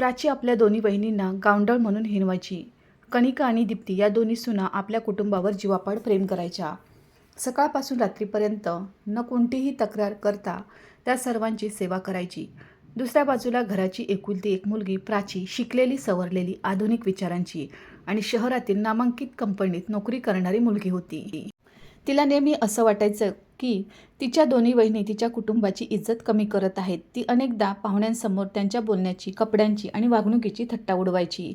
प्राची आपल्या दोन्ही बहिणींना गावंढळ म्हणून हिणवायची. कनिका आणि दीप्ती या दोन्ही सुना आपल्या कुटुंबावर जीवापाड प्रेम करायच्या. सकाळपासून रात्रीपर्यंत न कोणतीही तक्रार करता त्या सर्वांची सेवा करायची. दुसऱ्या बाजूला घराची एकुलती एक मुलगी प्राची शिकलेली, सवरलेली, आधुनिक विचारांची आणि शहरातील नामांकित कंपनीत नोकरी करणारी मुलगी होती. तिला नेहमी असं वाटायचं की तिच्या दोन्ही बहिणी तिच्या कुटुंबाची इज्जत कमी करत आहेत. ती अनेकदा पाहुण्यांसमोर त्यांच्या बोलण्याची, कपड्यांची आणि वागणुकीची थट्टा उडवायची.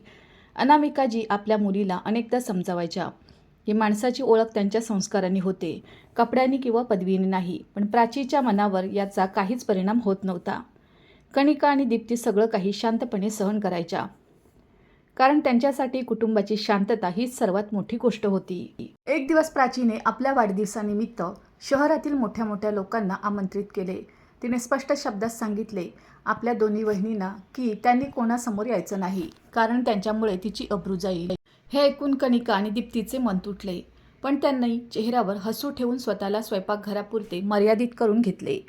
अनामिकाजी आपल्या मुलीला अनेकदा समजावायच्या की माणसाची ओळख त्यांच्या संस्कारांनी होते, कपड्यांनी किंवा पदवीने नाही. पण प्राचीच्या मनावर याचा काहीच परिणाम होत नव्हता. कनिका आणि दीप्ती सगळं काही शांतपणे सहन करायच्या, कारण त्यांच्यासाठी कुटुंबाची शांतता हीच सर्वात मोठी गोष्ट होती. एक दिवस प्राचीने आपल्या वाढदिवसानिमित्त शहरातील मोठ्या मोठ्या लोकांना आमंत्रित केले. तिने स्पष्ट शब्दात सांगितले आपल्या दोन्ही बहिणींना की त्यांनी कोणासमोर यायचं नाही, कारण त्यांच्यामुळे तिची अब्रू जाईल. हे ऐकून कनिका आणि दीप्तीचे मन तुटले, पण त्यांनी चेहऱ्यावर हसू ठेवून स्वतःला स्वयंपाकघरापुरते मर्यादित करून घेतले.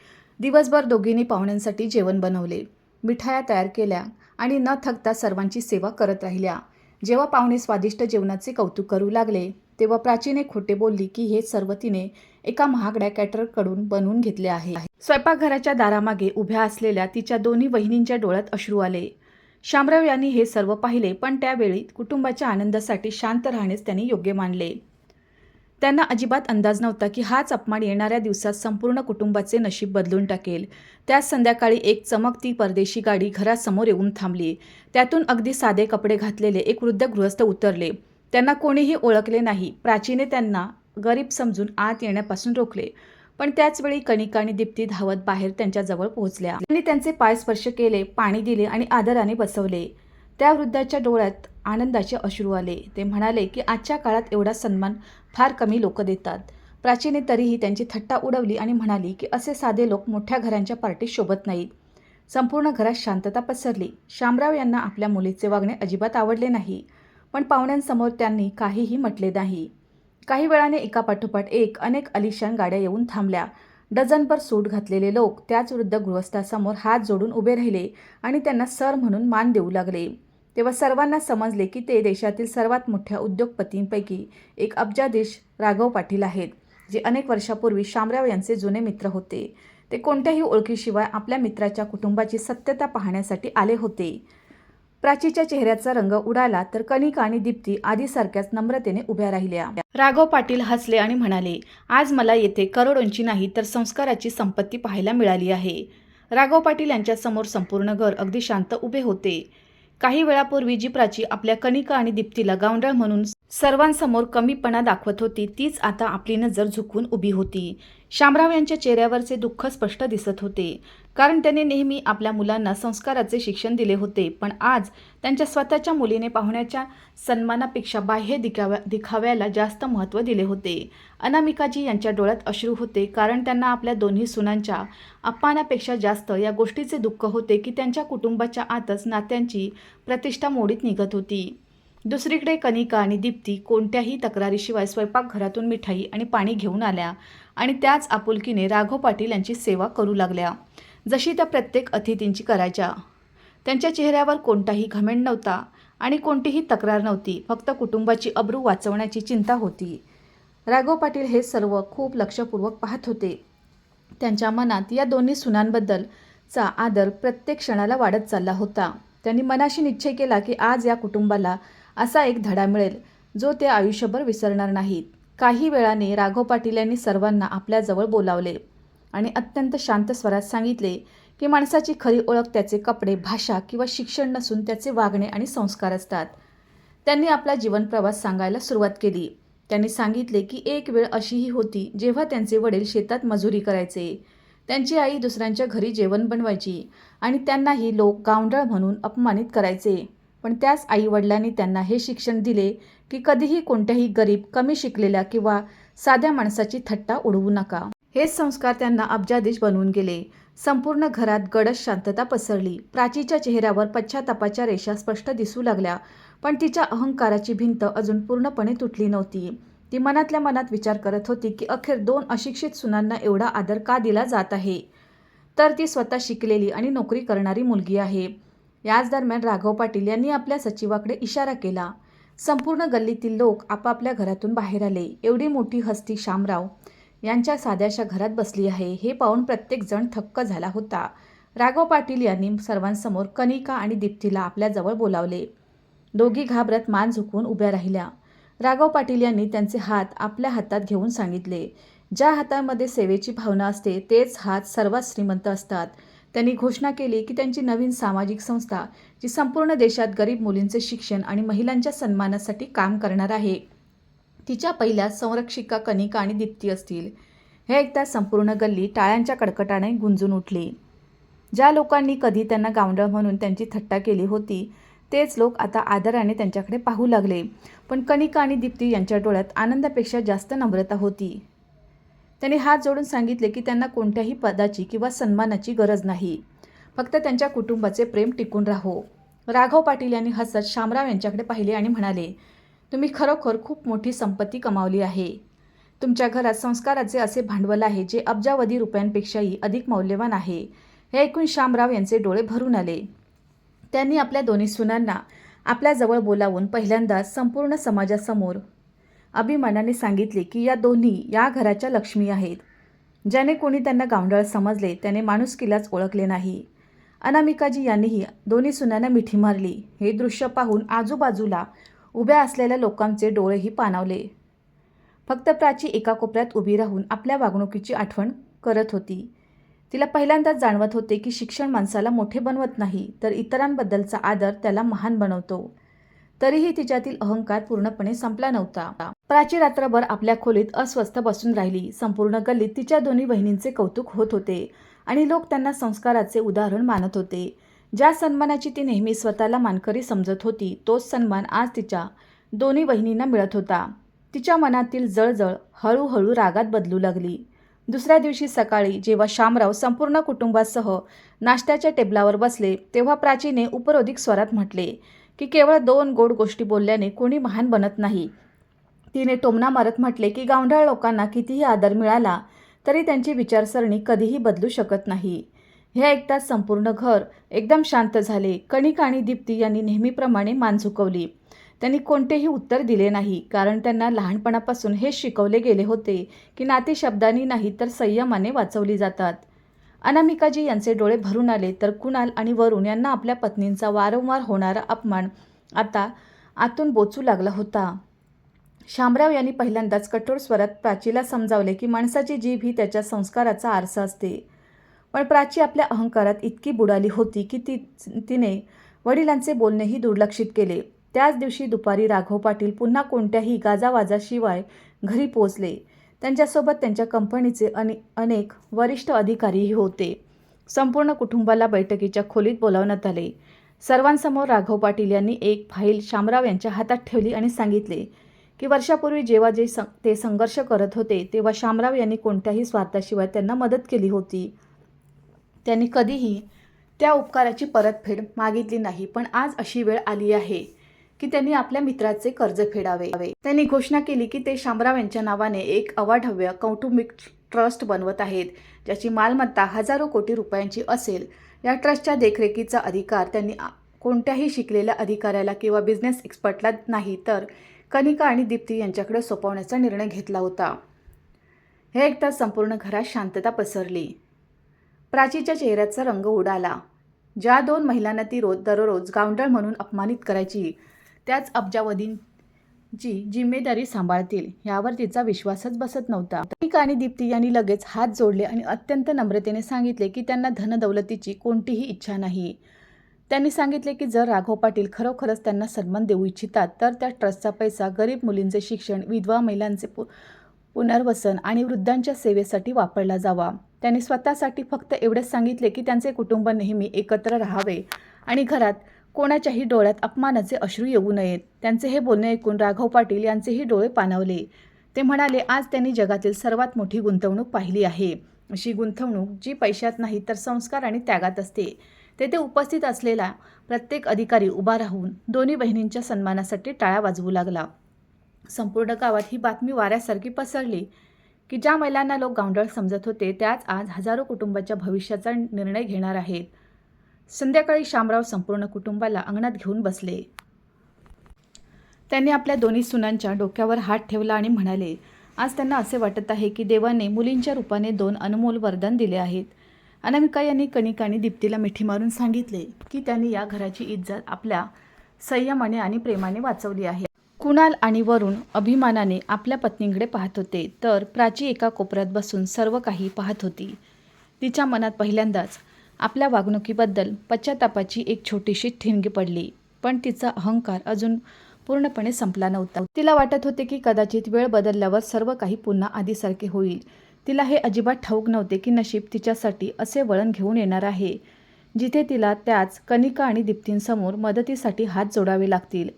दिवसभर दोघींनी पाहुण्यांसाठी जेवण बनवले, मिठाया तयार केल्या आणि न थकता सर्वांची सेवा करत राहिल्या. जेव्हा पाहुणे स्वादिष्ट जेवणाचे कौतुक करू लागले, तेव्हा प्राचीने खोटे बोलली की हे सर्व तिने एका महागड्या कॅटररकडून बनवून घेतले आहे. स्वयंपाकघराच्या दारामागे उभ्या असलेल्या तिच्या दोन्ही बहिणींच्या डोळ्यात अश्रू आले. शामराव यांनी हे सर्व पाहिले, पण त्यावेळी कुटुंबाच्या आनंदासाठी शांत राहणेच त्यांनी योग्य मानले. त्यांना अजिबात अंदाज नव्हता की हाच अपमान येणाऱ्या दिवसात संपूर्ण कुटुंबाचे नशीब बदलून टाकेल. त्याच संध्याकाळी एक चमकती परदेशी गाडी घरासमोर येऊन थांबली. त्यातून अगदी साधे कपडे घातलेले एक वृद्ध गृहस्थ उतरले. त्यांना कोणीही ओळखले नाही. प्राचीने त्यांना गरीब समजून आत येण्यापासून रोखले, पण त्याचवेळी कनिका आणि दीप्ती धावत बाहेर त्यांच्याजवळ पोहोचल्या. त्यांनी त्यांचे पाय स्पर्श केले, पाणी दिले आणि आदराने बसवले. त्या वृद्धाच्या डोळ्यात आनंदाचे अश्रू आले. ते म्हणाले की आजच्या काळात एवढा सन्मान फार कमी लोक देतात. प्राचीने तरीही त्यांची थट्टा उडवली आणि म्हणाली की असे साधे लोक मोठ्या घरांच्या पार्टीत शोभत नाहीत. संपूर्ण घरात शांतता पसरली. शामराव यांना आपल्या मुलीचे वागणे अजिबात आवडले नाही, पण पाहुण्यांसमोर त्यांनी काहीही म्हटले नाही. काही वेळाने एकापाठोपाठ एक अनेक आलिशान गाड्या येऊन थांबल्या. डझनभर सूट घातलेले लोक त्याच वृद्ध गृहस्थासमोर हात जोडून उभे राहिले आणि त्यांना सर म्हणून मान देऊ लागले. तेव्हा सर्वांना समजले की ते देशातील सर्वात मोठ्या उद्योगपतींपैकी एक अब्जाधीश राघव पाटील आहेत, जे अनेक वर्षापूर्वी शामराव यांचे जुने मित्र होते. ते कोणत्याही ओळखीशिवाय आपल्या मित्राच्या कुटुंबाची सत्यता पाहण्यासाठी आले होते. प्राचीच्या चेहऱ्याचा रंग उडाला, तर कनिका आणि दीप्ती आधीसारख्याच नम्रतेने उभ्या राहिल्या. राघव पाटील हसले आणि म्हणाले, आज मला येथे करोडोंची नाही तर संस्काराची संपत्ती पाहायला मिळाली आहे. राघव पाटील यांच्यासमोर संपूर्ण घर अगदी शांत उभे होते. काही वेळापूर्वी जी प्राची आपल्या कनिका आणि दीप्तीला गावंढळ म्हणून सर्वांसमोर कमीपणा दाखवत होती, तीच आता आपली नजर झुकवून उभी होती. शामराव यांच्या चेहऱ्यावरचे दुःख स्पष्ट दिसत होते, कारण त्यांनी नेहमी आपल्या मुलांना संस्काराचे शिक्षण दिले होते. पण आज त्यांच्या स्वतःच्या मुलीने पाहुण्याच्या सन्मानापेक्षा बाह्य दिखाव्याला जास्त महत्त्व दिले होते. अनामिकाजी यांच्या डोळ्यात अश्रू होते, कारण त्यांना आपल्या दोन्ही सुनांच्या अपमानापेक्षा जास्त या गोष्टीचे दुःख होते की त्यांच्या कुटुंबाच्या आतच नात्यांची प्रतिष्ठा मोडीत निघत होती. दुसरीकडे कनिका आणि दीप्ती कोणत्याही तक्रारीशिवाय स्वयंपाकघरातून मिठाई आणि पाणी घेऊन आल्या आणि त्याच आपुलकीने राघव पाटील यांची सेवा करू लागल्या, जशी त्या प्रत्येक अतिथींची करायच्या. त्यांच्या चेहऱ्यावर कोणताही घमेंड नव्हता आणि कोणतीही तक्रार नव्हती, फक्त कुटुंबाची अब्रू वाचवण्याची चिंता होती. राघव पाटील हे सर्व खूप लक्षपूर्वक पाहत होते. त्यांच्या मनात या दोन्ही सुनांबद्दलचा आदर प्रत्येक क्षणाला वाढत चालला होता. त्यांनी मनाशी निश्चय केला की आज या कुटुंबाला असा एक धडा मिळेल जो ते आयुष्यभर विसरणार नाहीत. काही वेळाने राघव पाटील यांनी सर्वांना आपल्याजवळ बोलावले आणि अत्यंत शांत स्वरात सांगितले की माणसाची खरी ओळख त्याचे कपडे, भाषा किंवा शिक्षण नसून त्याचे वागणे आणि संस्कार असतात. त्यांनी आपला जीवनप्रवास सांगायला सुरुवात केली. त्यांनी सांगितले की एक वेळ अशीही होती जेव्हा त्यांचे वडील शेतात मजुरी करायचे. त्यांची आई दुसऱ्यांच्या घरी जेवण बनवायची आणि त्यांनाही लोक गावंढळ म्हणून अपमानित करायचे. पण त्याच आई-वडिलांनी त्यांना हे शिक्षण दिले की कधीही कोणत्याही गरीब, कमी शिकलेल्या किंवा साध्या माणसाची थट्टा उडवू नका. हेच संस्कार त्यांना अब्जाधीश बनवून गेले. संपूर्ण घरात गडद शांतता पसरली. प्राचीच्या चेहऱ्यावर पश्चातापाच्या रेषा स्पष्ट दिसू लागल्या, पण तिच्या अहंकाराची भिंत अजून पूर्णपणे तुटली नव्हती. ती मनातल्या मनात विचार करत होती की अखेर दोन अशिक्षित सुनांना एवढा आदर का दिला जात आहे, तर ती स्वतः शिकलेली आणि नोकरी करणारी मुलगी आहे. याच दरम्यान राघव पाटील यांनी आपल्या सचिवाकडे इशारा केला. संपूर्ण गल्लीतील लोक आपापल्या घरातून बाहेर आले. एवढी मोठी हस्ती शामराव यांच्या साध्याशा घरात बसली आहे हे पाहून प्रत्येकजण थक्क झाला होता. राघव पाटील यांनी सर्वांसमोर कनिका आणि दीप्तीला आपल्याजवळ बोलावले. दोघी घाबरत मान झुकवून उभ्या राहिल्या. राघव पाटील यांनी त्यांचे हात आपल्या हातात घेऊन सांगितले, ज्या हातामध्ये सेवेची भावना असते तेच हात सर्वात श्रीमंत असतात. त्यांनी घोषणा केली की त्यांची नवीन सामाजिक संस्था जी संपूर्ण देशात गरीब मुलींचे शिक्षण आणि महिलांच्या सन्मानासाठी काम करणार आहे, तिच्या पहिल्या संरक्षिका कनिका आणि दीप्ती असतील. हे ऐकताच संपूर्ण गल्ली टाळ्यांच्या कडकडाटाने गुंजून उठली. ज्या लोकांनी कधी त्यांना गावंढळ म्हणून त्यांची थट्टा केली होती तेच लोक आता आदराने त्यांच्याकडे पाहू लागले. पण कनिका आणि दीप्ती यांच्या डोळ्यात आनंदापेक्षा जास्त नम्रता होती. त्यांनी हात जोडून सांगितले की त्यांना कोणत्याही पदाची किंवा सन्मानाची गरज नाही, फक्त त्यांच्या कुटुंबाचे प्रेम टिकून राहो. राघव पाटील यांनी हसत शामराव यांच्याकडे पाहिले आणि म्हणाले, तुम्ही खरोखर खूप मोठी संपत्ती कमावली आहे. तुमच्या घरात संस्काराचे असे भांडवल आहे जे अब्जावधी रुपयांपेक्षाही अधिक मौल्यवान आहे. हे ऐकून शामराव यांचे डोळे भरून आले. त्यांनी आपल्या दोन्ही सुनांना आपल्याजवळ बोलावून पहिल्यांदाच संपूर्ण समाजासमोर अभिमानाने सांगितले की या दोन्ही या घराच्या लक्ष्मी आहेत. ज्याने कोणी त्यांना गावंढळ समजले त्याने माणुसकीलाच ओळखले नाही. अनामिकाजी यांनीही दोन्ही सुनांना मिठी मारली. हे दृश्य पाहून आजूबाजूला उभ्या असलेल्या लोकांचे डोळेही पाणावले. फक्त प्राची एका कोपऱ्यात उभी राहून आपल्या वागणुकीची आठवण करत होती. तिला पहिल्यांदाच जाणवत होते की शिक्षण माणसाला मोठे बनवत नाही, तर इतरांबद्दलचा आदर त्याला महान बनवतो. तरीही तिच्यातील अहंकार पूर्णपणे संपला नव्हता. प्राची रात्रभर आपल्या खोलीत अस्वस्थ बसून राहिली. संपूर्ण गल्लीत तिच्या दोन्ही बहिणींचे कौतुक होत होते आणि लोक त्यांना संस्काराचे उदाहरण मानत होते. ज्या सन्मानाची ती नेहमी स्वतःला मानकरी समजत होती, तोच सन्मान आज तिच्या दोन्ही बहिणींना मिळत होता. तिच्या मनातील जळजळ हळूहळू रागात बदलू लागली. दुसऱ्या दिवशी सकाळी जेव्हा शामराव संपूर्ण कुटुंबासह नाश्त्याच्या टेबलावर बसले, तेव्हा प्राचीने उपरोधिक स्वरात म्हटले की केवळ 2 गोड गोष्टी बोलल्याने कोणी महान बनत नाही. तिने टोमणा मारत म्हटले की गावंढळ लोकांना कितीही आदर मिळाला तरी त्यांची विचारसरणी कधीही बदलू शकत नाही. हे ऐकताच संपूर्ण घर एकदम शांत झाले. कनिका आणि दीप्ती यांनी नेहमीप्रमाणे मान झुकवली. त्यांनी कोणतेही उत्तर दिले नाही, कारण त्यांना लहानपणापासून हे शिकवले गेले होते की नाती शब्दांनी नाही तर संयमाने वाचवली जातात. अनामिकाजी यांचे डोळे भरून आले, तर कुणाल आणि वरुण यांना आपल्या पत्नींचा वारंवार होणारा अपमान आता आतून बोचू लागला होता. शामराव यांनी पहिल्यांदाच कठोर स्वरात प्राचीला समजावले की माणसाची जीभ ही त्याच्या संस्काराचा आरसा असते. पण प्राची आपल्या अहंकारात इतकी बुडाली होती की तिने वडिलांचे बोलणेही दुर्लक्षित केले. त्याच दिवशी दुपारी राघव पाटील पुन्हा कोणत्याही गाजावाजाशिवाय घरी पोहोचले. त्यांच्यासोबत त्यांच्या कंपनीचे अनेक वरिष्ठ अधिकारीही होते. संपूर्ण कुटुंबाला बैठकीच्या खोलीत बोलावण्यात आले. सर्वांसमोर राघव पाटील यांनी एक फाईल शामराव यांच्या हातात ठेवली आणि सांगितले की वर्षापूर्वी जेव्हा ते संघर्ष करत होते तेव्हा शामराव यांनी कोणत्याही स्वार्थाशिवाय त्यांना मदत केली होती. त्यांनी कधीही त्या उपकाराची परतफेड मागितली नाही, पण आज अशी वेळ आली आहे की त्यांनी आपल्या मित्राचे कर्ज फेडावे. त्यांनी घोषणा केली की ते शामराव यांच्या नावाने एक अवाढव्य कौटुंबिक ट्रस्ट बनवत आहेत, ज्याची मालमत्ता हजारो कोटी रुपयांची असेल. या ट्रस्टच्या देखरेखीचा अधिकार त्यांनी कोणत्याही शिकलेल्या अधिकाऱ्याला किंवा बिझनेस एक्सपर्टला नाही, तर कनिका आणि दीप्ती यांच्याकडे सोपवण्याचा निर्णय घेतला होता. हे ऐकताच संपूर्ण घरात शांतता पसरली. प्राचीच्या चेहऱ्याचा रंग उडाला. ज्या 2 महिलांना ती दररोज गावंढळ म्हणून अपमानित करायची, त्याच अब्जावधींची जिम्मेदारी सांभाळतील यावर तिचा विश्वासच बसत नव्हता. कनिका आणि दीप्ती यांनी लगेच हात जोडले आणि अत्यंत नम्रतेने सांगितले की त्यांना धनदौलतीची कोणतीही इच्छा नाही. त्यांनी सांगितले की जर राघव पाटील खरोखरच त्यांना सन्मान देऊ इच्छितात तर त्या ट्रस्टचा पैसा गरीब मुलींचे शिक्षण, विधवा महिलांचे पुनर्वसन आणि वृद्धांच्या सेवेसाठी वापरला जावा. त्यांनी स्वतःसाठी फक्त एवढेच सांगितले की त्यांचे कुटुंब नेहमी एकत्र राहावे आणि घरात कोणाच्याही डोळ्यात अपमानाचे अश्रू येऊ नयेत. त्यांचे हे बोलणे ऐकून राघव पाटील यांचेही डोळे पाणावले. ते म्हणाले, आज त्यांनी जगातील सर्वात मोठी गुंतवणूक पाहिली आहे. अशी गुंतवणूक जी पैशात नाही तर संस्कार आणि त्यागात असते. तेथे उपस्थित असलेला प्रत्येक अधिकारी उभा राहून दोन्ही बहिणींच्या सन्मानासाठी टाळ्या वाजवू लागला. संपूर्ण गावात ही बातमी वाऱ्यासारखी पसरली की ज्या महिलांना लोक गावंढळ समजत होते त्याच आज हजारो कुटुंबाच्या भविष्याचा निर्णय घेणार आहेत. संध्याकाळी शामराव संपूर्ण कुटुंबाला अंगणात घेऊन बसले. त्यांनी आपल्या दोन्ही सुनांच्या डोक्यावर हात ठेवला आणि म्हणाले, आज त्यांना असे वाटत आहे की देवाने मुलींच्या रूपाने 2 अनमोल वरदान दिले आहेत. अनामिका यांनी कणिका आणि दीप्तीला मिठी मारून सांगितले की त्यांनी या घराची इज्जत आपल्या संयमाने आणि प्रेमाने वाचवली आहे. कुणाल आणि वरुण अभिमानाने आपल्या पत्नीकडे पाहत होते, तर प्राची एका कोपऱ्यात बसून सर्व काही पाहत होती. तिच्या मनात पहिल्यांदाच आपल्या वागणुकीबद्दल पश्चातापाची एक छोटीशी ठिणगी पडली, पण तिचा अहंकार अजून पूर्णपणे संपला नव्हता. तिला वाटत होते की कदाचित वेळ बदलल्यावर सर्व काही पुन्हा आधीसारखे होईल. तिला हे अजिबात ठाऊक नव्हते की नशीब तिच्यासाठी असे वळण घेऊन येणार आहे, जिथे तिला त्याच कणिका आणि दीप्तींसमोर मदतीसाठी हात जोडावे लागतील.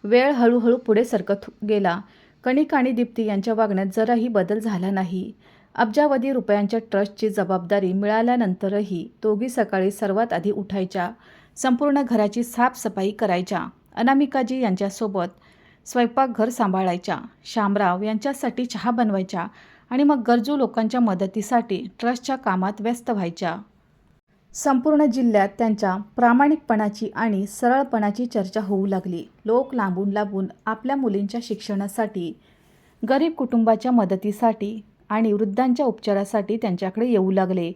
वेळ हळूहळू पुढे सरकत गेला. कणिका आणि दीप्ती यांच्या वागण्यात जराही बदल झाला नाही. अब्जावधी रुपयांच्या ट्रस्टची जबाबदारी मिळाल्यानंतरही दोघी सकाळी सर्वात आधी उठायच्या, संपूर्ण घराची साफसफाई करायच्या, अनामिकाजी यांच्यासोबत स्वयंपाकघर सांभाळायच्या, शामराव यांच्यासाठी चहा बनवायच्या आणि मग गरजू लोकांच्या मदतीसाठी ट्रस्टच्या कामात व्यस्त व्हायच्या. संपूर्ण जिल्ह्यात त्यांच्या प्रामाणिकपणाची आणि सरळपणाची चर्चा होऊ लागली. लोक लांबून लांबून आपल्या मुलींच्या शिक्षणासाठी, गरीब कुटुंबाच्या मदतीसाठी आणि वृद्धांच्या उपचारासाठी त्यांच्याकडे येऊ लागले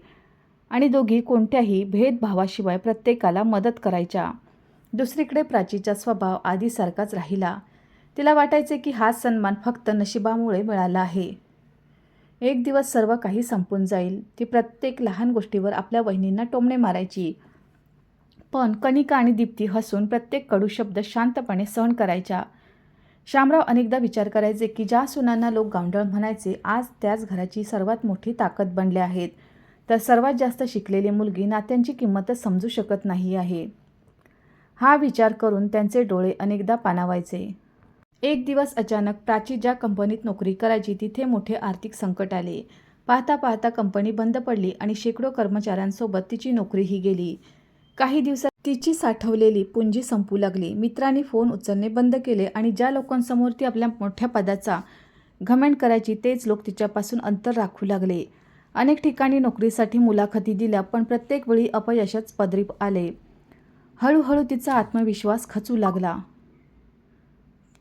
आणि दोघी कोणत्याही भेदभावाशिवाय प्रत्येकाला मदत करायच्या. दुसरीकडे प्राचीचा स्वभाव आधीसारखाच राहिला. तिला वाटायचे की हा सन्मान फक्त नशिबामुळे मिळाला आहे. एक दिवस सर्व काही संपून जाईल. ती प्रत्येक लहान गोष्टीवर आपल्या वहिनींना टोमणे मारायची, पण कणिका आणि दीप्ती हसून प्रत्येक कडू शब्द शांतपणे सहन करायच्या. शामराव अनेकदा विचार करायचे की ज्या सुनांना लोक गावंढळ म्हणायचे, आज त्याच घराची सर्वात मोठी ताकद बनल्या आहेत. तर सर्वात जास्त शिकलेली मुलगी नात्यांची किंमतच समजू शकत नाही आहे. हा विचार करून त्यांचे डोळे अनेकदा पाणावायचे. एक दिवस अचानक प्राची ज्या कंपनीत नोकरी करायची तिथे मोठे आर्थिक संकट आले. पाहता पाहता कंपनी बंद पडली आणि शेकडो कर्मचाऱ्यांसोबत तिची नोकरीही गेली. काही दिवसात तिची साठवलेली पुंजी संपू लागली. मित्रांनी फोन उचलणे बंद केले आणि ज्या लोकांसमोर ती आपल्या मोठ्या पदाचा घमंड करायची तेच लोक तिच्यापासून अंतर राखू लागले. अनेक ठिकाणी नोकरीसाठी मुलाखती दिल्या, पण प्रत्येक वेळी अपयशच पदरी आले. हळूहळू तिचा आत्मविश्वास खचू लागला.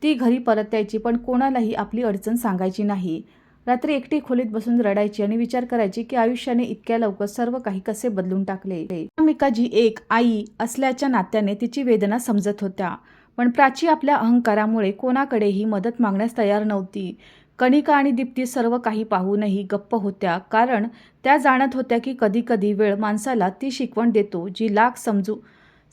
ती घरी परत यायची, पण कोणालाही आपली अडचण सांगायची नाही. रात्री एकटी खोलीत बसून रडायची आणि विचार करायची की आयुष्याने इतक्या लवकर सर्व काही कसे बदलून टाकले. अनामिकाजी एक आई असल्याच्या नात्याने तिची वेदना समजत होत्या, पण प्राची आपल्या अहंकारामुळे कोणाकडेही मदत मागण्यास तयार नव्हती. कणिका आणि दीप्ती सर्व काही पाहूनही गप्प होत्या, कारण त्या जाणत होत्या की कधीकधी वेळ माणसाला ती शिकवण देतो जी लाख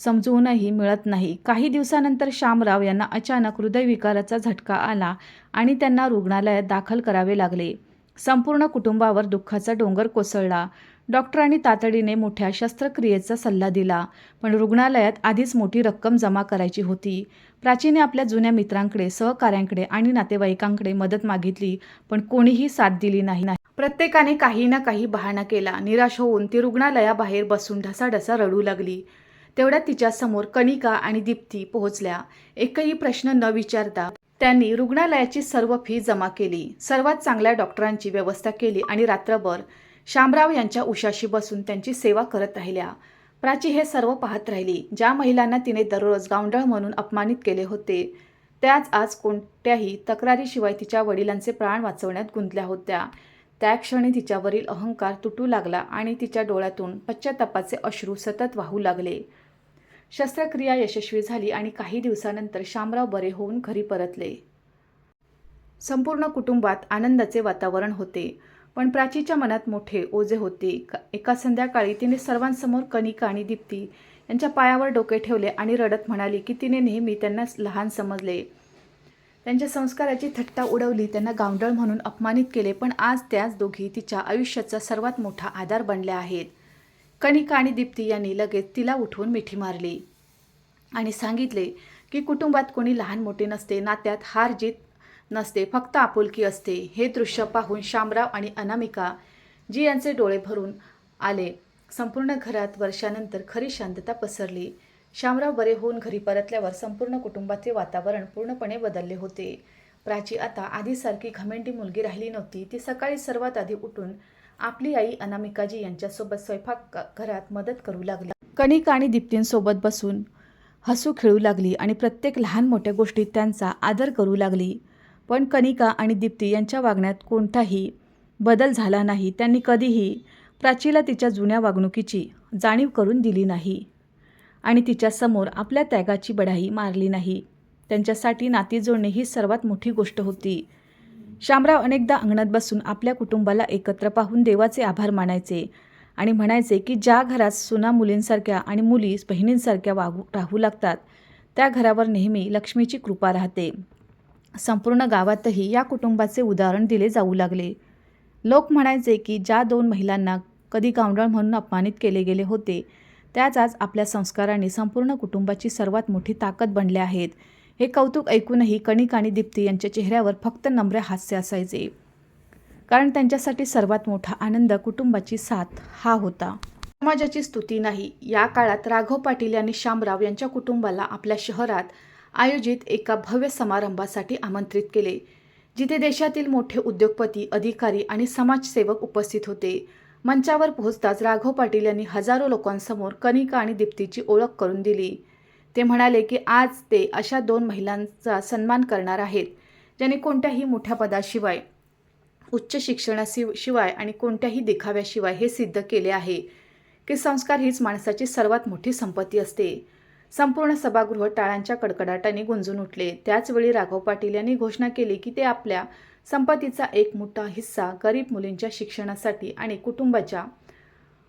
समजूनही मिळत नाही. काही दिवसानंतर शामराव यांना अचानक हृदयविकाराचा झटका आला आणि त्यांना रुग्णालयात दाखल करावे लागले. संपूर्ण कुटुंबावर दुःखाचा डोंगर कोसळला. डॉक्टरांनी तातडीने मोठ्या शस्त्रक्रियेचा सल्ला दिला, पण रुग्णालयात आधीच मोठी रक्कम जमा करायची होती. प्राचीने आपल्या जुन्या मित्रांकडे, सहकाऱ्यांकडे आणि नातेवाईकांकडे मदत मागितली, पण कोणीही साथ दिली नाही. प्रत्येकाने काही ना काही बहाणा केला. निराश होऊन ती रुग्णालयाबाहेर बसून ढसाढसा रडू लागली. तेवढ्यात तिच्यासमोर कणिका आणि दीप्ती पोहोचल्या. एकही प्रश्न न विचारता त्यांनी रुग्णालयाची सर्व फी जमा केली, सर्वात चांगल्या डॉक्टरांची व्यवस्था केली आणि रात्रभर शामराव यांच्या उशाशी बसून त्यांची सेवा करत राहिल्या. प्राची हे सर्व पाहत राहिली. ज्या महिलांना तिने दररोज गावंढळ म्हणून अपमानित केले होते, त्याच आज कोणत्याही तक्रारीशिवाय तिच्या वडिलांचे प्राण वाचवण्यात गुंतल्या होत्या. त्या क्षणी तिच्यावरील अहंकार तुटू लागला आणि तिच्या डोळ्यातून पश्चातापाचे अश्रू सतत वाहू लागले. शस्त्रक्रिया यशस्वी झाली आणि काही दिवसानंतर शामराव बरे होऊन घरी परतले. संपूर्ण कुटुंबात आनंदाचे वातावरण होते, पण प्राचीच्या मनात मोठे ओझे होते. एका संध्याकाळी तिने सर्वांसमोर कणिका आणि दीप्ती यांच्या पायावर डोके ठेवले आणि रडत म्हणाली की तिने नेहमी त्यांना लहान समजले, त्यांच्या संस्काराची थट्टा उडवली, त्यांना गावंढळ म्हणून अपमानित केले, पण आज त्याच दोघी तिच्या आयुष्याचा सर्वात मोठा आधार बनल्या आहेत. कणिका आणि दीप्ती यांनी लगेच तिला उठवून मिठी मारली आणि सांगितले की कुटुंबात कोणी लहान मोठे नसते, नात्यात हार जीत नसते, फक्त आपुलकी असते. हे दृश्य पाहून शामराव आणि अनामिका जी यांचे डोळे भरून आले. संपूर्ण घरात वर्षानंतर खरी शांतता पसरली. शामराव बरे होऊन घरी परतल्यावर संपूर्ण कुटुंबाचे वातावरण पूर्णपणे बदलले होते. प्राची आता आधीसारखी घमेंडी मुलगी राहिली नव्हती. ती सकाळी सर्वात आधी उठून आपली आई अनामिकाजी यांच्यासोबत स्वयंपाक घरात मदत करू लागला. कणिका आणि दीप्तींसोबत बसून हसू खेळू लागली आणि प्रत्येक लहान मोठ्या गोष्टीत त्यांचा आदर करू लागली. पण कणिका आणि दीप्ती यांच्या वागण्यात कोणताही बदल झाला नाही. त्यांनी कधीही प्राचीला तिच्या जुन्या वागणुकीची जाणीव करून दिली नाही आणि तिच्यासमोर आपल्या त्यागाची बढाई मारली नाही. त्यांच्यासाठी नाती जोडणे ही सर्वात मोठी गोष्ट होती. शामराव अनेकदा अंगणात बसून आपल्या कुटुंबाला एकत्र पाहून देवाचे आभार मानायचे आणि म्हणायचे की ज्या घरात सुना मुलींसारख्या आणि मुली बहिणींसारख्या राहू लागतात त्या घरावर नेहमी लक्ष्मीची कृपा राहते. संपूर्ण गावातही या कुटुंबाचे उदाहरण दिले जाऊ लागले. लोक म्हणायचे की ज्या 2 महिलांना कधी गावंढळ म्हणून अपमानित केले गेले होते त्याच आज आपल्या संस्कारांनी संपूर्ण कुटुंबाची सर्वात मोठी ताकद बनल्या आहेत. हे कौतुक ऐकूनही कणिका आणि दीप्ती यांच्या चेहऱ्यावर फक्त नम्र हास्य असायचे, कारण त्यांच्यासाठी सर्वात मोठा आनंद कुटुंबाची साथ हा होता. समाजाची स्तुती नाही. या काळात राघव पाटील यांनी शामराव यांच्या कुटुंबाला आपल्या शहरात आयोजित एका भव्य समारंभासाठी आमंत्रित केले, जिथे देशातील मोठे उद्योगपती, अधिकारी आणि समाजसेवक उपस्थित होते. मंचावर पोहोचताच राघव पाटील यांनी हजारो लोकांसमोर कणिका आणि दीप्तीची ओळख करून दिली. ते म्हणाले की आज ते अशा 2 महिलांचा सन्मान करणार आहेत ज्यांनी कोणत्याही मोठ्या पदाशिवाय, उच्च शिक्षणाशिवाय आणि कोणत्याही दिखाव्याशिवाय हे सिद्ध केले आहे की संस्कार हीच माणसाची सर्वात मोठी संपत्ती असते. संपूर्ण सभागृह टाळ्यांच्या कडकडाटाने गुंजून उठले. त्याचवेळी राघव पाटील यांनी घोषणा केली की ते आपल्या संपत्तीचा एक मोठा हिस्सा गरीब मुलींच्या शिक्षणासाठी आणि कुटुंबाच्या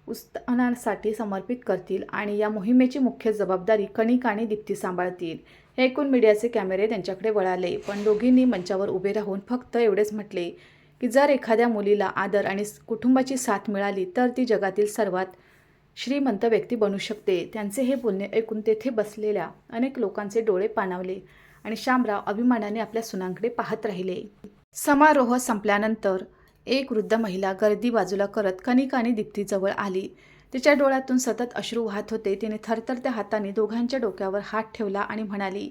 उत्थानासाठी समर्पित करतील आणि या मोहिमेची मुख्य जबाबदारी कणिका आणि दीप्ती सांभाळतील. हे ऐकून मीडियाचे कॅमेरे त्यांच्याकडे वळाले, पण दोघींनी मंचावर उभे राहून फक्त एवढेच म्हटले की जर एखाद्या मुलीला आदर आणि कुटुंबाची साथ मिळाली तर ती जगातील सर्वात श्रीमंत व्यक्ती बनू शकते. त्यांचे हे बोलणे ऐकून तेथे बसलेल्या अनेक लोकांचे डोळे पाणावले आणि शामराव अभिमानाने आपल्या सुनांकडे पाहत राहिले. समारोह संपल्यानंतर एक वृद्ध महिला गर्दी बाजूला करत कणिका आणि दीप्तीजवळ आली. तिच्या डोळ्यातून सतत अश्रू वाहत होते. तिने थरथरत्या हाताने दोघांच्या डोक्यावर हात ठेवला आणि म्हणाली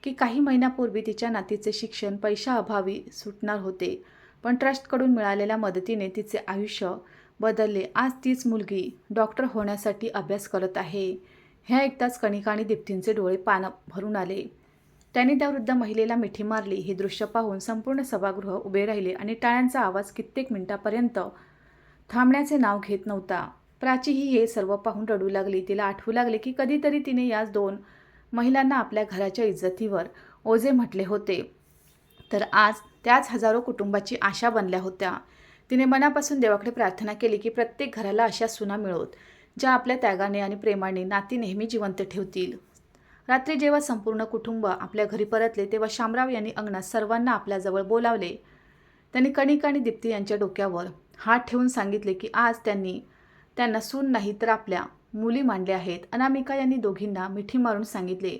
की काही महिन्यापूर्वी तिच्या नातीचे शिक्षण पैशाअभावी सुटणार होते, पण ट्रस्टकडून मिळालेल्या मदतीने तिचे आयुष्य बदलले. आज तीच मुलगी डॉक्टर होण्यासाठी अभ्यास करत आहे. हे ऐकताच कणिका आणि दीप्तींचे डोळे भरून आले. त्यांनी त्या वृद्ध महिलेला मिठी मारली. हे दृश्य पाहून संपूर्ण सभागृह उभे राहिले आणि टाळ्यांचा आवाज कित्येक मिनिटांपर्यंत थांबण्याचे नाव घेत नव्हता. प्राचीही हे सर्व पाहून रडू लागली. तिला आठवू लागले की कधीतरी तिने याच 2 महिलांना आपल्या घराच्या इज्जतीवर ओझे म्हटले होते, तर आज त्याच हजारो कुटुंबाची आशा बनल्या होत्या. तिने मनापासून देवाकडे प्रार्थना केली की प्रत्येक घराला अशा सुना मिळोत ज्या आपल्या त्यागाने आणि प्रेमाने नाती नेहमी जिवंत ठेवतील. रात्री जेव्हा संपूर्ण कुटुंब आपल्या घरी परतले तेव्हा शामराव यांनी अंगणात सर्वांना आपल्याजवळ बोलावले. त्यांनी कणिका आणि दीप्ती यांच्या डोक्यावर हात ठेवून सांगितले की आज त्यांना सून नाही तर आपल्या मुली मानल्या आहेत. अनामिका यांनी दोघींना मिठी मारून सांगितले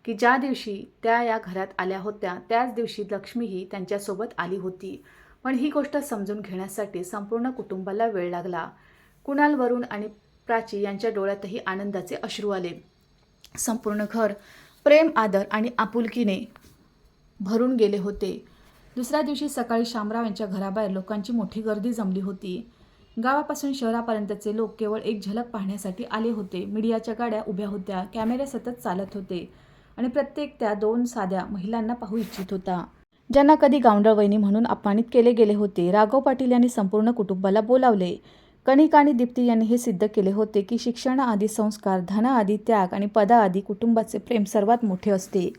की ज्या दिवशी त्या या घरात आल्या होत्या त्याच दिवशी लक्ष्मीही त्यांच्यासोबत आली होती. पण ही गोष्ट समजून घेण्यासाठी संपूर्ण कुटुंबाला वेळ लागला. कुणाल, वरुण आणि प्राची यांच्या डोळ्यातही आनंदाचे अश्रू आले. संपूर्ण घर प्रेम, आदर आणि आपुलकीने भरून गेले होते. दुसऱ्या दिवशी सकाळी शामराव यांच्या घराबाहेर लोकांची मोठी गर्दी जमली होती. गावापासून शहरापर्यंतचे लोक केवळ एक झलक पाहण्यासाठी आले होते. मीडियाच्या गाड्या उभ्या होत्या, कॅमेरे सतत चालत होते आणि प्रत्येक त्या 2 साध्या महिलांना पाहू इच्छित होता ज्यांना कधी गावंढळ वहिनी म्हणून अपमानित केले गेले होते. राघव पाटील यांनी संपूर्ण कुटुंबाला बोलावले. कणिका आणि दीप्ती यांनी हे सिद्ध केले होते की शिक्षणाआधी संस्कार, धनाआधी त्याग आणि पदाआधी कुटुंबाचे प्रेम सर्वात मोठे असते.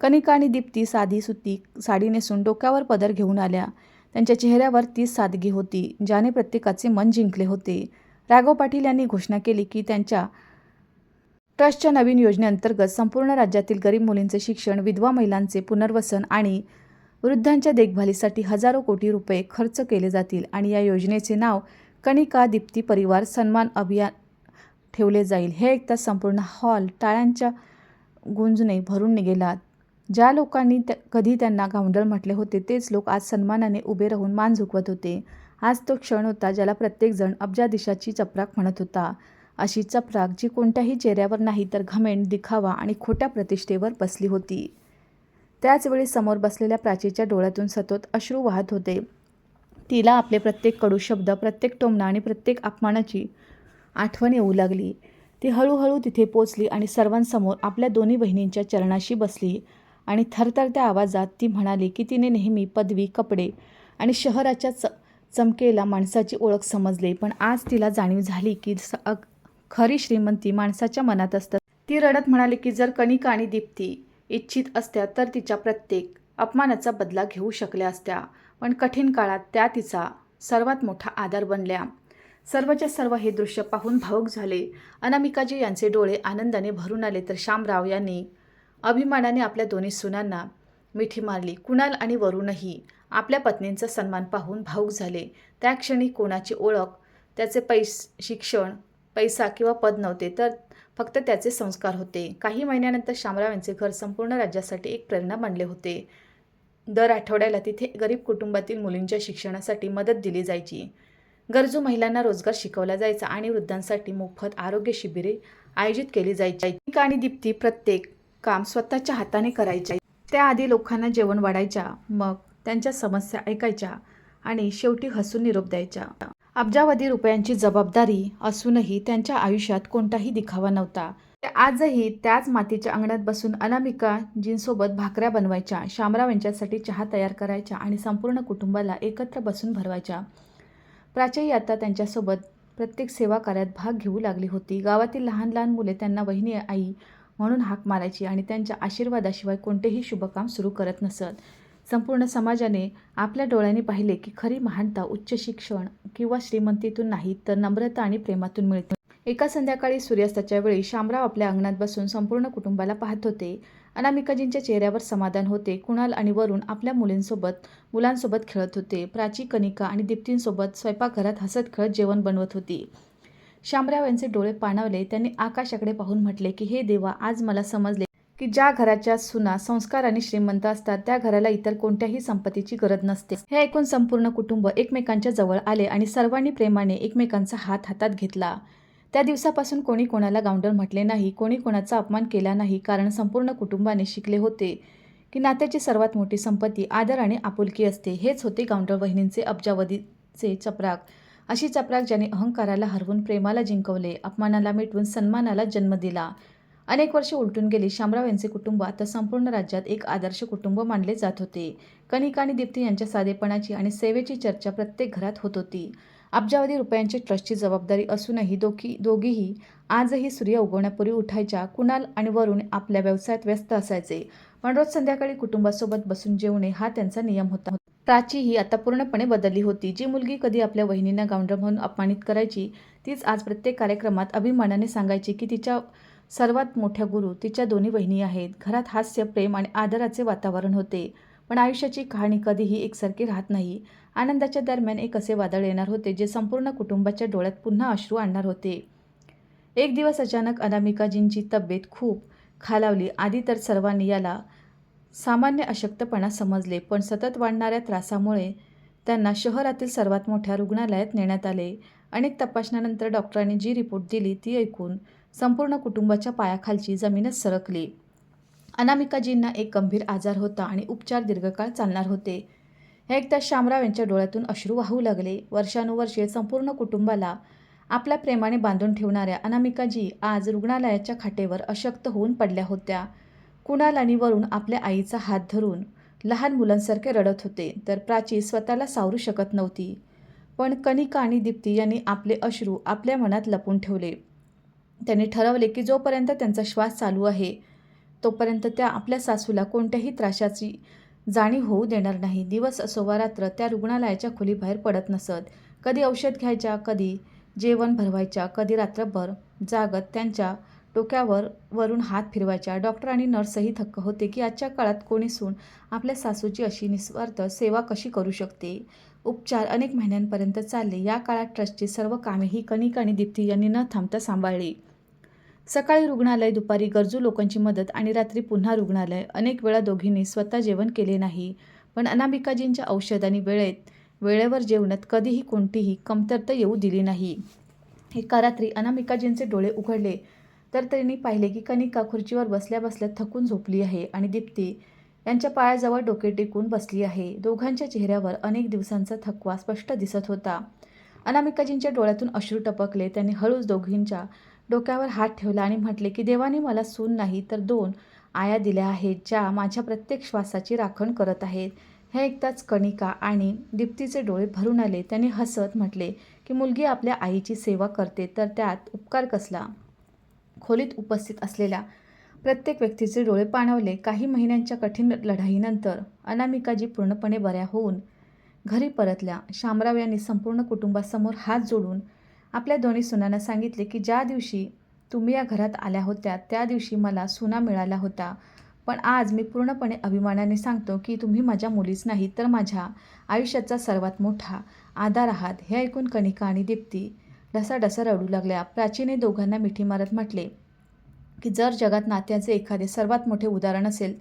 कणिका आणि दीप्ती साधी सुती साडी नेसून डोक्यावर पदर घेऊन आल्या. त्यांच्या चेहऱ्यावर तीच सादगी होती ज्याने प्रत्येकाचे मन जिंकले होते. राघव पाटील यांनी घोषणा केली की त्यांच्या ट्रस्टच्या नवीन योजनेअंतर्गत संपूर्ण राज्यातील गरीब मुलींचे शिक्षण, विधवा महिलांचे पुनर्वसन आणि वृद्धांच्या देखभालीसाठी हजारो कोटी रुपये खर्च केले जातील आणि या योजनेचे नाव कणिका दीप्ती परिवार सन्मान अभियान ठेवले जाईल. हे ऐकताच संपूर्ण हॉल टाळ्यांच्या गुंजने भरून गेला. ज्या लोकांनी कधी त्यांना गावंढळ म्हटले होते तेच लोक आज सन्मानाने उभे राहून मान झुकवत होते. आज तो क्षण होता ज्याला प्रत्येकजण अब्जाधीशाची चपराक म्हणत होता. अशी चपराक जी कोणत्याही चेहऱ्यावर नाही तर घमेंड, दिखावा आणि खोट्या प्रतिष्ठेवर बसली होती. त्याचवेळी समोर बसलेल्या प्राचीच्या डोळ्यातून सतत अश्रू वाहत होते. तिला आपले प्रत्येक कडू शब्द, प्रत्येक टोमणा आणि प्रत्येक अपमानाची आठवण येऊ लागली. ती हळूहळू तिथे पोचली आणि सर्वांसमोर आपल्या दोन्ही बहिणींच्या चरणाशी बसली आणि थरथरत्या आवाजात ती म्हणाली की तिने नेहमी पदवी, कपडे आणि शहराच्या चमकेला माणसाची ओळख समजले, पण आज तिला जाणीव झाली की खरी श्रीमंती माणसाच्या मनात असतात. ती रडत म्हणाली की जर कनिका आणि दीप्ती इच्छित असत्या तर तिच्या प्रत्येक अपमानाचा बदला घेऊ शकल्या असत्या, पण कठीण काळात त्या तिचा सर्वात मोठा आधार बनल्या. सर्वच्या सर्व हे दृश्य पाहून भावुक झाले. अनामिकाजी यांचे डोळे आनंदाने भरून आले तर शामराव यांनी अभिमानाने आपल्या दोन्ही सुनांना मिठी मारली. कुणाल आणि वरूणही आपल्या पत्नींचा सन्मान पाहून भावुक झाले. त्या क्षणी कोणाची ओळख, त्याचे शिक्षण, पैसा किंवा पद नव्हते, तर फक्त त्याचे संस्कार होते. काही महिन्यानंतर शामराव यांचे घर संपूर्ण राज्यासाठी एक प्रेरणा बनले होते. दर आठवड्याला तिथे गरीब कुटुंबातील मुलींच्या शिक्षणासाठी मदत दिली जायची. गरजू महिलांना रोजगार शिकवला जायचा आणि वृद्धांसाठी मोफत आरोग्य शिबिरे आयोजित केली जायची. कनिका आणि दीप्ती प्रत्येक काम स्वतःच्या हाताने करायच्या. त्याआधी लोकांना जेवण वाढायच्या, मग त्यांच्या समस्या ऐकायच्या आणि शेवटी हसून निरोप द्यायच्या. अब्जावधी रुपयांची जबाबदारी असूनही त्यांच्या आयुष्यात कोणताही दिखावा नव्हता. आजही त्याच मातीच्या अंगणात बसून अनामिकाजींसोबत भाकऱ्या बनवायच्या, शामराव यांच्यासाठी चहा तयार करायच्या आणि संपूर्ण कुटुंबाला एकत्र बसून भरवायच्या. प्राची आता त्यांच्यासोबत प्रत्येक सेवा कार्यात भाग घेऊ लागली होती. गावातील लहान लहान मुले त्यांना वहिनी, आई म्हणून हाक मारायची आणि त्यांच्या आशीर्वादाशिवाय कोणतेही शुभकाम सुरू करत नसत. संपूर्ण समाजाने आपल्या डोळ्यांनी पाहिले की खरी महानता उच्च शिक्षण किंवा श्रीमंतीतून नाही, तर नम्रता आणि प्रेमातून मिळते. एका संध्याकाळी सूर्यास्ताच्या वेळी शामराव आपल्या अंगणात बसून संपूर्ण कुटुंबाला पाहत होते. अनामिकाजींच्या चेहऱ्यावर समाधान होते. कुणाल आणि वरुण आपल्या मुलांसोबत खेळत होते. प्राची, कनिका आणि दीप्तींसोबत स्वयंपाकघरात हसत खेळत जेवण बनवत होती. शामराव यांचे डोळे पाणावले. त्यांनी आकाशाकडे पाहून म्हटले की हे देवा, आज मला समजले की ज्या घराच्या सुना संस्कार आणि श्रीमंत असतात त्या घराला इतर कोणत्याही संपत्तीची गरज नसते. हे ऐकून संपूर्ण कुटुंब एकमेकांच्या जवळ आले आणि सर्वांनी प्रेमाने एकमेकांचा हात हातात घेतला. त्या दिवसापासून कोणी कोणाला गावंढळ म्हटले नाही, कोणी कोणाचा अपमान केला नाही, कारण संपूर्ण कुटुंबाने शिकले होते की नात्याची सर्वात मोठी संपत्ती आदर आणि आपुलकी असते. हेच होते गावंढळ वहिनींचे अब्जावधीचे चपराक. अशी चपराक ज्याने अहंकाराला हरवून प्रेमाला जिंकवले, अपमानाला मिटवून सन्मानाला जन्म दिला. अनेक वर्षे उलटून गेली. शामराव यांचे कुटुंब आता संपूर्ण राज्यात एक आदर्श कुटुंब मानले जात होते. कनिका आणि दीप्ती यांच्या साधेपणाची आणि सेवेची चर्चा प्रत्येक घरात होत होती. अब्जावधी रुपयांची ट्रस्टची जबाबदारी असूनही दोघीही आजही सूर्य उगवण्यापूर्वी उठायच्या. कुणाल आणि वरुण आपल्या व्यवसायात व्यस्त असायचे, पण रोज संध्याकाळी कुटुंबासोबत बसून जेवणे हा त्यांचा नियम होता. प्राची ही आता पूर्णपणे बदलली होती. जी मुलगी कधी आपल्या वहिनींना गावंढळ म्हणून अपमानित करायची, तीच आज प्रत्येक कार्यक्रमात अभिमानाने सांगायची की तिच्या सर्वात मोठ्या गुरु तिच्या दोन्ही वहिनी आहेत. घरात हास्य, प्रेम आणि आदराचे वातावरण होते. पण आयुष्याची कहाणी कधीही एकसारखी राहत नाही. आनंदाच्या दरम्यान एक असे वादळ येणार होते जे संपूर्ण कुटुंबाच्या डोळ्यात पुन्हा अश्रू आणणार होते. एक दिवस अचानक अनामिकाजींची तब्येत खूप खालावली. आधी तर सर्वांनी याला सामान्य अशक्तपणा समजले, पण सतत वाढणाऱ्या त्रासामुळे त्यांना शहरातील सर्वात मोठ्या रुग्णालयात नेण्यात आले. अनेक तपासण्यानंतर डॉक्टरांनी जी रिपोर्ट दिली ती ऐकून संपूर्ण कुटुंबाच्या पायाखालची जमीनच सरकली. अनामिकाजींना एक गंभीर आजार होता आणि उपचार दीर्घकाळ चालणार होते. हे ऐकताच शामराव यांच्या डोळ्यातून अश्रू वाहू लागले. वर्षानुवर्षे संपूर्ण कुटुंबाला आपल्या प्रेमाने बांधून ठेवणाऱ्या अनामिकाजी आज रुग्णालयाच्या खाटेवर अशक्त होऊन पडल्या होत्या. कुणाल आणि वरुण आपल्या आईचा हात धरून लहान मुलांसारखे रडत होते, तर प्राची स्वतःला सावरू शकत नव्हती. पण कनिका आणि दीप्ती यांनी आपले अश्रू आपल्या मनात लपवून ठेवले. त्यांनी ठरवले की जोपर्यंत त्यांचा श्वास चालू आहे तोपर्यंत त्या आपल्या सासूला कोणत्याही त्रासाची जाणीव होऊ देणार नाही. दिवस असो वा रात्र त्या रुग्णालयाच्या खोलीबाहेर पडत नसत. कधी औषध घ्यायच्या, कधी जेवण भरवायच्या, कधी रात्रभर जागत त्यांच्या डोक्यावर वरून हात फिरवायच्या. डॉक्टर आणि नर्सही थक्क होते की आजच्या काळात कोणी सून आपल्या सासूची अशी निस्वार्थ सेवा कशी करू शकते. उपचार अनेक महिन्यांपर्यंत चालले. या काळात ट्रस्टची सर्व कामेही कनिका आणि दीप्ती यांनी न थांबता सांभाळली. सकाळी रुग्णालय, दुपारी गरजू लोकांची मदत आणि रात्री पुन्हा रुग्णालय. अनेक वेळा दोघींनी स्वतः जेवण केले नाही, पण अनामिकाजींच्या औषध आणि वेळेवर जेवणात कधीही कोणतीही कमतरता येऊ दिली नाही. एका रात्री अनामिकाजींचे डोळे उघडले तर त्यांनी पाहिले की कनिका खुर्चीवर बसल्या बसल्या थकून झोपली आहे आणि दीप्ती यांच्या पायाजवळ डोके टेकून बसली आहे. दोघांच्या चेहऱ्यावर अनेक दिवसांचा थकवा स्पष्ट दिसत होता. अनामिकाजींच्या डोळ्यातून अश्रू टपकले. त्यांनी हळूच दोघींच्या डोक्यावर हात ठेवला आणि म्हटले की देवाने मला सून नाही तर 2 आया दिल्या आहेत, ज्या माझ्या प्रत्येक श्वासाची राखण करत आहेत. हे ऐकताच कणिका आणि दीप्तीचे डोळे भरून आले. त्यांनी हसत म्हटले की मुलगी आपल्या आईची सेवा करते तर त्यात उपकार कसला. खोलीत उपस्थित असलेल्या प्रत्येक व्यक्तीचे डोळे पाणावले. काही महिन्यांच्या कठीण लढाईनंतर अनामिकाजी पूर्णपणे बऱ्या होऊन घरी परतल्या. शामराव यांनी संपूर्ण कुटुंबासमोर हात जोडून आपल्या दोन्ही सुनांना सांगितले की ज्या दिवशी तुम्ही या घरात आल्या होत्या त्या दिवशी मला सुना मिळाला होता, पण आज मी पूर्णपणे अभिमानाने सांगतो की तुम्ही माझ्या मुलीच नाही तर माझ्या आयुष्याचा सर्वात मोठा आधार आहात. हे ऐकून कणिका आणि दीप्ती ढसाढसा रडू लागल्या. प्राचीने दोघांना मिठी मारत म्हटले की जर जगात नात्याचे एखादे सर्वात मोठे उदाहरण असेल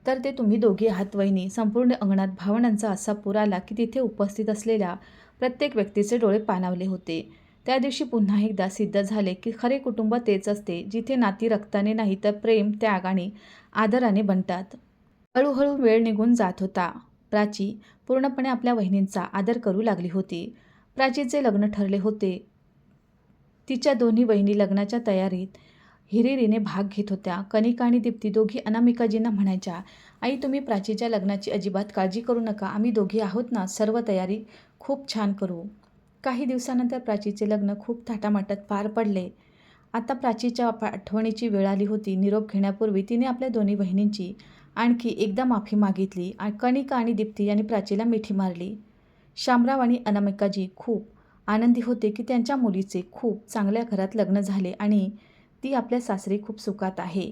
तर ते तुम्ही दोघी आहात वहिनी. संपूर्ण अंगणात भावनांचा असा पूर आला की तिथे उपस्थित असलेल्या प्रत्येक व्यक्तीचे डोळे पाणावले होते. त्या दिवशी पुन्हा एकदा सिद्ध झाले की खरे कुटुंब तेच असते जिथे नाती रक्ताने नाही तर प्रेम, त्याग आणि आदराने बनतात. हळूहळू वेळ निघून जात होता. प्राची पूर्णपणे आपल्या वहिनींचा आदर करू लागली होती. प्राचीचे लग्न ठरले होते. तिच्या दोन्ही बहिणी लग्नाच्या तयारीत हिरिरीने भाग घेत होत्या. कणिका आणि दीप्ती दोघी अनामिकाजींना म्हणायच्या, आई तुम्ही प्राचीच्या लग्नाची अजिबात काळजी करू नका, आम्ही दोघी आहोत ना, सर्व तयारी खूप छान करू. काही दिवसानंतर प्राचीचे लग्न खूप थाटामाटात पार पडले. आता प्राचीच्या आठवणीची वेळ आली होती. निरोप घेण्यापूर्वी तिने आपल्या दोन्ही बहिणींची आणखी एकदा माफी मागितली. कणिका आणि दीप्ती यांनी प्राचीला मिठी मारली. शामराव आणि अनामिकाजी खूप आनंदी होते की त्यांच्या मुलीचे खूप चांगल्या घरात लग्न झाले आणि ती आपल्या सासरी खूप सुखात आहे.